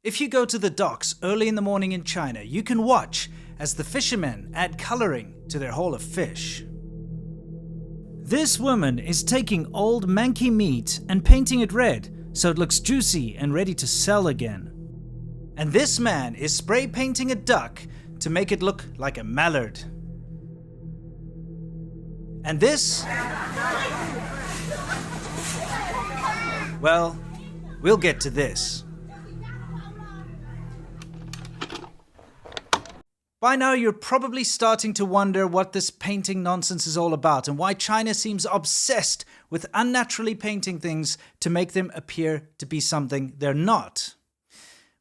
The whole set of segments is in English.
If you go to the docks early in the morning in China, you can watch as the fishermen add coloring to their haul of fish. This woman is taking old manky meat and painting it red so it looks juicy and ready to sell again. And this man is spray painting a duck to make it look like a mallard. And this? Well, we'll get to this. By now you're probably starting to wonder what this painting nonsense is all about and why China seems obsessed with unnaturally painting things to make them appear to be something they're not.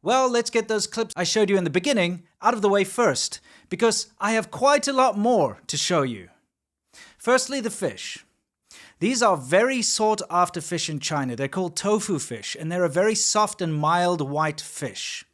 Well, let's get those clips I showed you in the beginning out of the way first, because I have quite a lot more to show you. Firstly, the fish. These are very sought after fish in China. They're called tofu fish, and they're a very soft and mild white fish.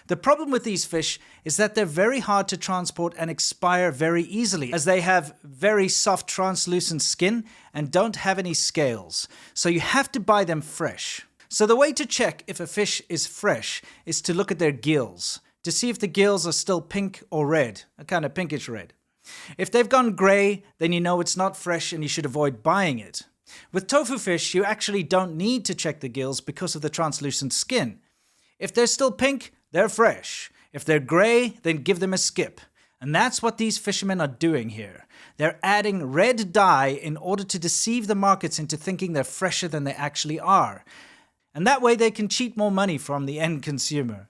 The problem with these fish is that they're very hard to transport and expire very easily, as they have very soft translucent skin and don't have any scales. So you have to buy them fresh. So the way to check if a fish is fresh is to look at their gills, to see if the gills are still pink or red, a kind of pinkish red. If they've gone grey, then you know it's not fresh and you should avoid buying it. With tofu fish, you actually don't need to check the gills because of the translucent skin. If they're still pink, they're fresh. If they're grey, then give them a skip. And that's what these fishermen are doing here. They're adding red dye in order to deceive the markets into thinking they're fresher than they actually are. And that way they can cheat more money from the end consumer.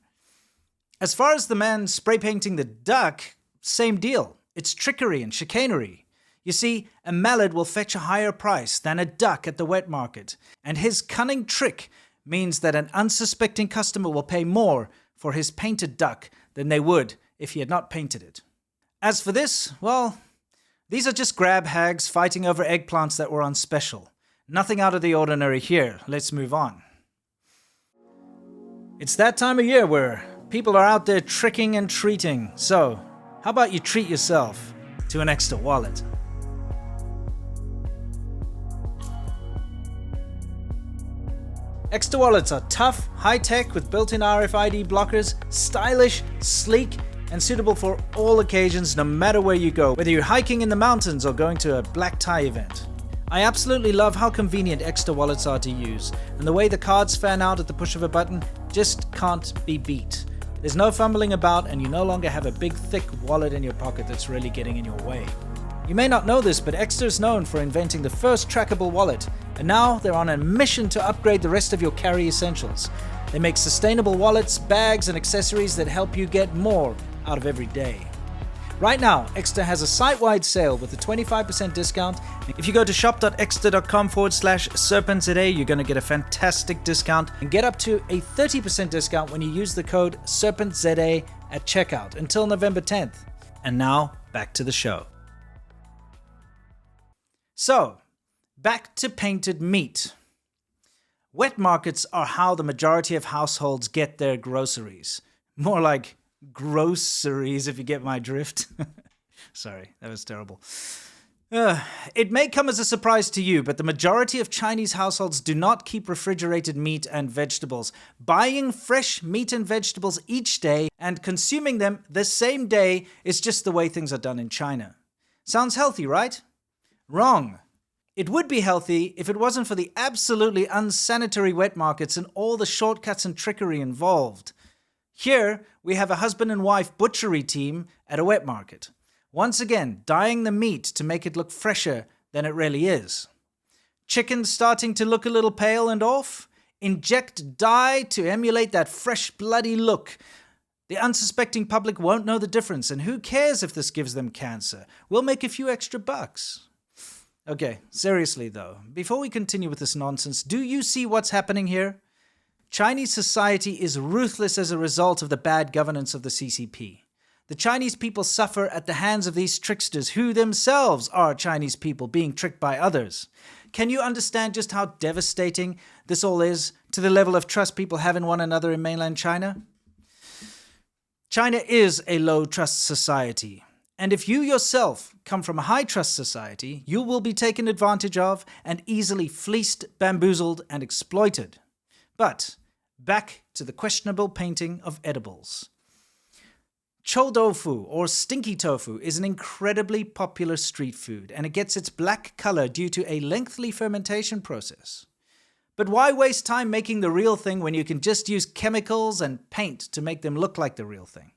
As far as the man spray painting the duck, same deal. It's trickery and chicanery. You see, a mallard will fetch a higher price than a duck at the wet market. And his cunning trick means that an unsuspecting customer will pay more for his painted duck than they would if he had not painted it. As for this, well, these are just grab hags fighting over eggplants that were on special. Nothing out of the ordinary here. Let's move on. It's that time of year where people are out there tricking and treating. So, how about you treat yourself to an extra wallet? Extra wallets are tough, high-tech with built-in RFID blockers, stylish, sleek, and suitable for all occasions no matter where you go, whether you're hiking in the mountains or going to a black tie event. I absolutely love how convenient extra wallets are to use, and the way the cards fan out at the push of a button just can't be beat. There's no fumbling about, and you no longer have a big thick wallet in your pocket that's really getting in your way. You may not know this, but Extra is known for inventing the first trackable wallet, and now they're on a mission to upgrade the rest of your carry essentials. They make sustainable wallets, bags, and accessories that help you get more out of every day. Right now, Extra has a site-wide sale with a 25% discount. If you go to shop.extra.com/serpent today, you're going to get a fantastic discount and get up to a 30% discount when you use the code SERPENTZA at checkout until November 10th. And now, back to the show. So, back to painted meat. Wet markets are how the majority of households get their groceries. More like groceries, if you get my drift. Sorry, that was terrible. It may come as a surprise to you, but the majority of Chinese households do not keep refrigerated meat and vegetables. Buying fresh meat and vegetables each day and consuming them the same day is just the way things are done in China. Sounds healthy, right? Wrong. It would be healthy if it wasn't for the absolutely unsanitary wet markets and all the shortcuts and trickery involved. Here, we have a husband and wife butchery team at a wet market. Once again, dyeing the meat to make it look fresher than it really is. Chicken starting to look a little pale and off? Inject dye to emulate that fresh, bloody look. The unsuspecting public won't know the difference, and who cares if this gives them cancer? We'll make a few extra bucks. Okay, seriously though, before we continue with this nonsense, do you see what's happening here? Chinese society is ruthless as a result of the bad governance of the CCP. The Chinese people suffer at the hands of these tricksters who themselves are Chinese people being tricked by others. Can you understand just how devastating this all is to the level of trust people have in one another in mainland China? China is a low-trust society. And if you yourself come from a high-trust society, you will be taken advantage of and easily fleeced, bamboozled, and exploited. But back to the questionable painting of edibles. Chou tofu, or stinky tofu, is an incredibly popular street food, and it gets its black color due to a lengthy fermentation process. But why waste time making the real thing when you can just use chemicals and paint to make them look like the real thing?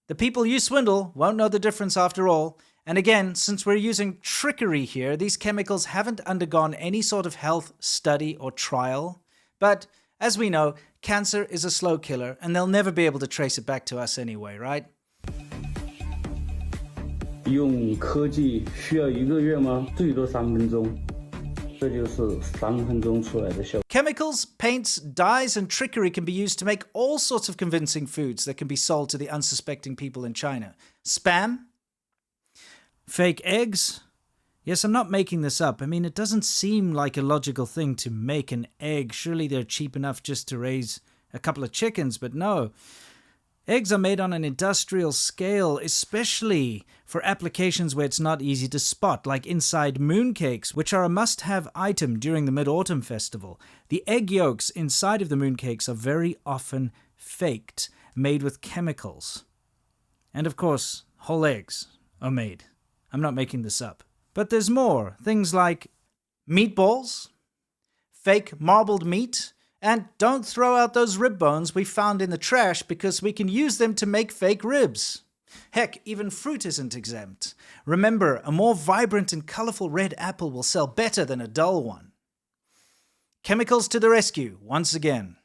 The people you swindle won't know the difference after all, and again, since we're using trickery here, these chemicals haven't undergone any sort of health study or trial. But, as we know, cancer is a slow killer, and they'll never be able to trace it back to us anyway, right? 用科技需要1个月吗？最多3分钟，这就是3分钟出来的效果。 Chemicals, paints, dyes, and trickery can be used to make all sorts of convincing foods that can be sold to the unsuspecting people in China. Spam? Fake eggs? Yes, I'm not making this up. I mean, it doesn't seem like a logical thing to make an egg. Surely they're cheap enough just to raise a couple of chickens, but no. Eggs are made on an industrial scale, especially for applications where it's not easy to spot, like inside mooncakes, which are a must-have item during the Mid-Autumn Festival. The egg yolks inside of the mooncakes are very often faked, made with chemicals. And of course, whole eggs are made. I'm not making this up. But there's more. Things like meatballs, fake marbled meat, and don't throw out those rib bones we found in the trash because we can use them to make fake ribs. Heck, even fruit isn't exempt. Remember, a more vibrant and colorful red apple will sell better than a dull one. Chemicals to the rescue, once again.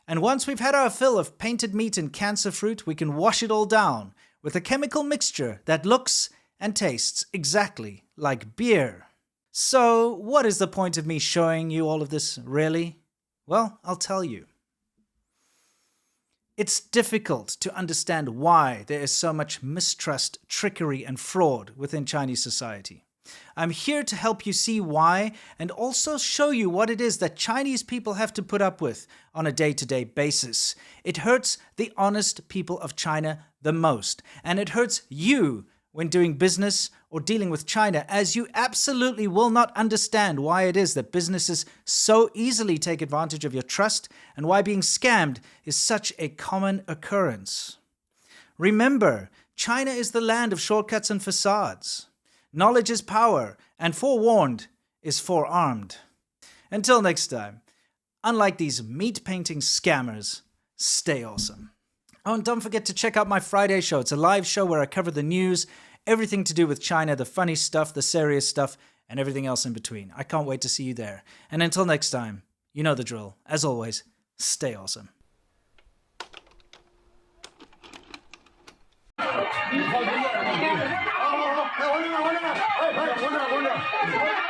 And once we've had our fill of painted meat and cancer fruit, we can wash it all down with a chemical mixture that looks and tastes exactly like beer. So, what is the point of me showing you all of this, really? Well, I'll tell you. It's difficult to understand why there is so much mistrust, trickery, and fraud within Chinese society. I'm here to help you see why and also show you what it is that Chinese people have to put up with on a day-to-day basis. It hurts the honest people of China the most, and it hurts you when doing business or dealing with China, as you absolutely will not understand why it is that businesses so easily take advantage of your trust and why being scammed is such a common occurrence. Remember, China is the land of shortcuts and facades. Knowledge is power, and forewarned is forearmed. Until next time, unlike these meat-painting scammers, stay awesome. Oh, and don't forget to check out my Friday show. It's a live show where I cover the news, everything to do with China, the funny stuff, the serious stuff, and everything else in between. I can't wait to see you there. And until next time, you know the drill. As always, stay awesome. 好，我这，哎，我这。